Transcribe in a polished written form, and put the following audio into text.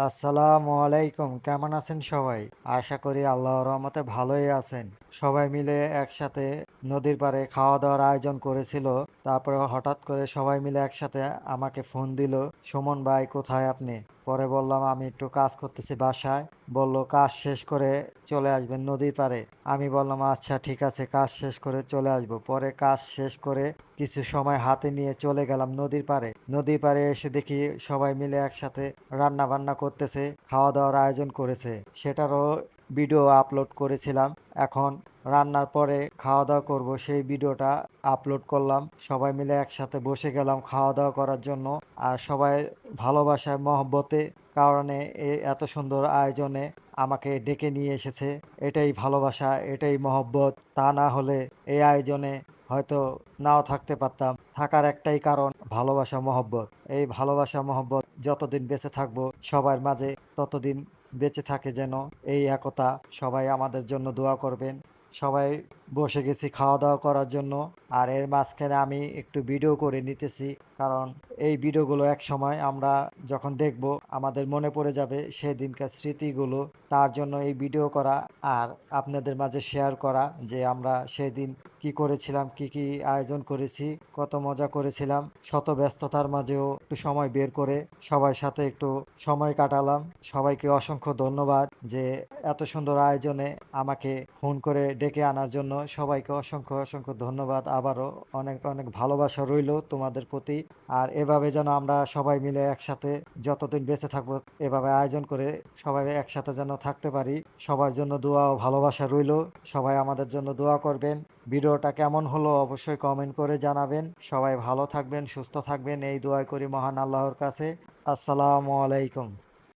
আসসালামু আলাইকুম। কেমন আছেন সবাই? আশা করি আল্লাহর রহমতে ভালোই আছেন। সবাই মিলে একসাথে নদীর পাড়ে খাওয়া-দাওয়ার আয়োজন করেছিল। তারপরে হঠাৎ করে সবাই মিলে একসাথে আমাকে ফোন দিল, "সুমন ভাই কোথায় আপনি?" পরে বললাম, "আমি একটু কাজ করতেছি বাসায়।" বলল, "কাজ শেষ করে চলে আসবেন নদীর পাড়ে।" আমি বললাম, "আচ্ছা ঠিক আছে, কাজ শেষ করে চলে আসবো।" পরে কাজ শেষ করে কিছু সময় হাতে নিয়ে চলে গেলাম নদীর পাড়ে। নদীর পাড়ে এসে দেখি সবাই মিলে একসাথে রান্না বান্না করতেছে, খাওয়া দাওয়ার আয়োজন করেছে। সেটারও ভিডিও আপলোড করেছিলাম। এখন রান্নার পরে খাওয়া দাওয়া করব, সেই ভিডিওটা আপলোড করলাম। সবাই মিলে একসাথে বসে গেলাম খাওয়া দাওয়া করার জন্য। আর সবাই ভালোবাসায় মহব্বতে কারণে এত সুন্দর আয়োজনে আমাকে ডেকে নিয়ে এসেছে। এটাই ভালোবাসা, এটাই মহব্বত। তা না হলে এই আয়োজনে হয়তো নাও থাকতে পারতাম। থাকার একটাই কারণ ভালোবাসা, মহব্বত। এই ভালোবাসা মহব্বত যতদিন বেঁচে থাকবো সবার মাঝে, ততদিন বেঁচে থাকে যেন এই একতা। সবাই আমাদের জন্য দোয়া করবেন। সবাই বসে গেছি খাওয়া দাওয়া করার জন্য। আর এর মাঝখানে আমি একটু ভিডিও করে নিতেছি, কারণ এই ভিডিওগুলো এক সময় আমরা যখন দেখব আমাদের মনে পড়ে যাবে সেদিনকার স্মৃতিগুলো। তার জন্য এই ভিডিও করা আর আপনাদের মাঝে শেয়ার করা যে আমরা সেদিন কি করেছিলাম, কি কি আয়োজন করেছি, কত মজা করেছিলাম। শত ব্যস্ততার মাঝেও একটু সময় বের করে সবার সাথে একটু সময় কাটালাম। সবাইকে অসংখ্য ধন্যবাদ যে এত সুন্দর আয়োজনে আমাকে ফোন করে ডেকে আনার জন্য। সবাইকে অসংখ্য অসংখ্য ধন্যবাদ। আবারও অনেক অনেক ভালোবাসা রইল তোমাদের প্রতি। আর এভাবে যেন আমরা সবাই মিলে একসাথে যতদিন বেঁচে থাকবো এভাবে আয়োজন করে সবাই একসাথে যেন থাকতে পারি। সবার জন্য দোয়া ও ভালোবাসা রইল। সবাই আমাদের জন্য দোয়া করবেন। ভিডিওটা কেমন হলো অবশ্যই কমেন্ট করে জানাবেন। সবাই ভালো থাকবেন, সুস্থ থাকবেন, এই দোয়া করি মহান আল্লাহর কাছে। আসসালামু আলাইকুম।